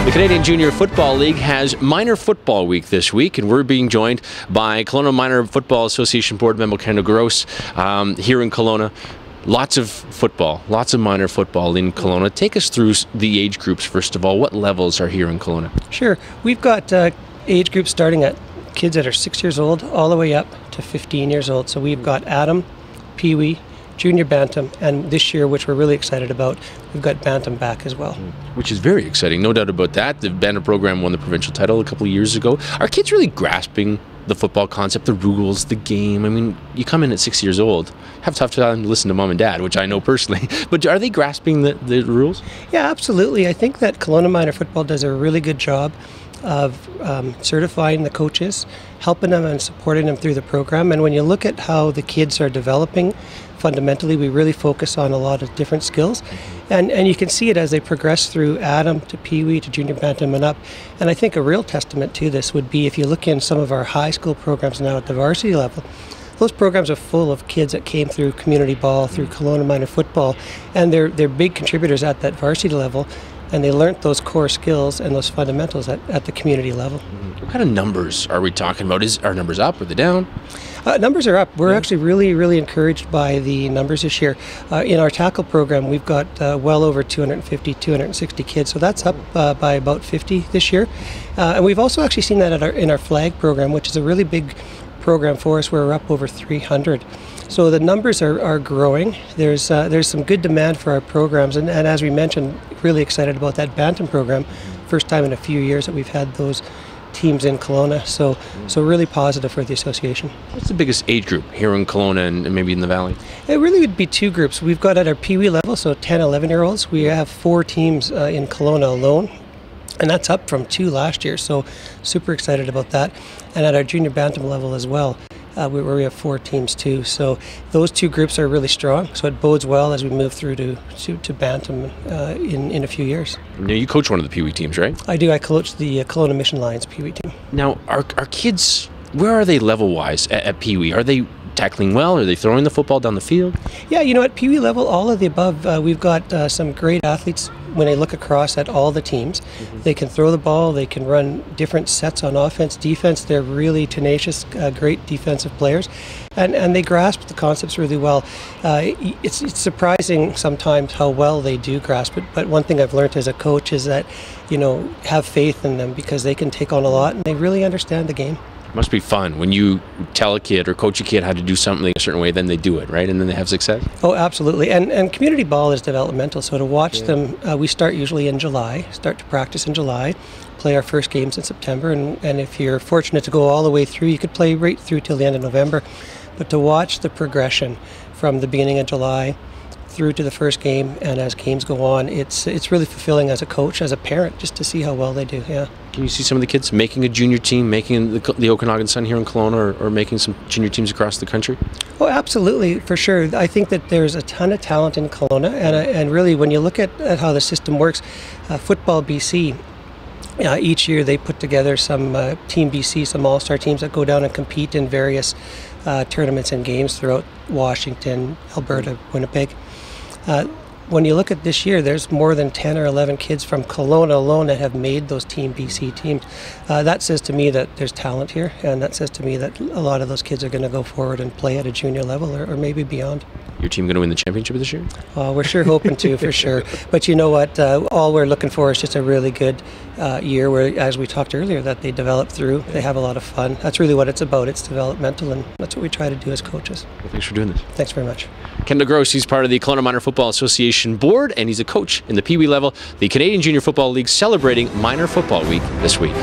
The Canadian Junior Football League has Minor Football Week this week, and we're being joined by Kelowna Minor Football Association Board member Kendall here in Kelowna. Lots of football, lots of minor football in Kelowna. Take us through the age groups, first of all. What levels are here in Kelowna? Sure. We've got age groups starting at kids that are 6 years old all the way up to 15 years old. So we've got Atom, Pee Wee, Junior Bantam, and this year, which we're really excited about, we've got Bantam back as well. Which is very exciting, no doubt about that. The Bantam program won the provincial title a couple of years ago. Are kids really grasping the football concept, the rules, the game? I mean, you come in at 6 years old, have a tough time to listen to mom and dad, which I know personally, but are they grasping the rules? Yeah, absolutely. I think that Kelowna Minor Football does a really good job of certifying the coaches, helping them and supporting them through the program. And when you look at how the kids are developing, fundamentally, we really focus on a lot of different skills. And you can see it as they progress through Atom to Pee Wee to Junior Bantam and up. And I think a real testament to this would be if you look in some of our high school programs now at the varsity level, those programs are full of kids that came through community ball, through Kelowna Minor Football, and they're big contributors at that varsity level. And they learnt those core skills and those fundamentals at the community level. What kind of numbers are we talking about? Are numbers up or they down? Numbers are up. We're actually really encouraged by the numbers this year. In our tackle program, we've got well over 250, 260 kids, so that's up by about 50 this year. And we've also actually seen that in our flag program, which is a really big program for us, where we're up over 300. So the numbers are growing. There's some good demand for our programs, and as we mentioned, really excited about that Bantam program. First time in a few years that we've had those teams in Kelowna, so really positive for the association. What's the biggest age group here in Kelowna and maybe in the Valley? It really would be two groups. We've got at our Pee Wee level, so 10, 11-year-olds, we have 4 teams in Kelowna alone, and that's up from 2 last year, so super excited about that. And at our Junior Bantam level as well, where we have 4 teams too. So those 2 groups are really strong, so it bodes well as we move through to Bantam in a few years. Now, you coach one of the Pee Wee teams, right? I do. I coach the Kelowna Mission Lions Pee Wee team. Now, are kids, where are they level-wise at Pee Wee? Are they tackling well? Are they throwing the football down the field? Yeah, at Pee Wee level, all of the above. We've got some great athletes. When I look across at all the teams, they can throw the ball, they can run different sets on offense, defense. They're really tenacious, great defensive players, and they grasp the concepts really well. It's surprising sometimes how well they do grasp it, but one thing I've learned as a coach is that, have faith in them, because they can take on a lot and they really understand the game. It must be fun when you tell a kid or coach a kid how to do something a certain way, then they do it, right? And then they have success? Oh, absolutely. And community ball is developmental, so to watch them, we start usually in July, start to practice in July, play our first games in September, and if you're fortunate to go all the way through, you could play right through till the end of November. But to watch the progression from the beginning of July through to the first game, and as games go on, it's really fulfilling as a coach, as a parent, just to see how well they do. Yeah. Can you see some of the kids making a junior team, making the Okanagan Sun here in Kelowna, or making some junior teams across the country? Oh, absolutely, for sure. I think that there's a ton of talent in Kelowna, and really when you look at how the system works, Football BC, each year they put together some Team BC, some all-star teams that go down and compete in various tournaments and games throughout Washington, Alberta, Winnipeg. When you look at this year, there's more than 10 or 11 kids from Kelowna alone that have made those Team BC teams. That says to me that there's talent here, and that says to me that a lot of those kids are going to go forward and play at a junior level or maybe beyond. Your team going to win the championship this year? We're sure hoping to, for sure. But you know what? All we're looking for is just a really good year where, as we talked earlier, that they develop through, they have a lot of fun. That's really what it's about. It's developmental, and that's what we try to do as coaches. Well, thanks for doing this. Thanks very much. Kendall, he's part of the Kelowna Minor Football Association Board, and he's a coach in the Pee Wee level. The Canadian Junior Football League celebrating Minor Football Week this week.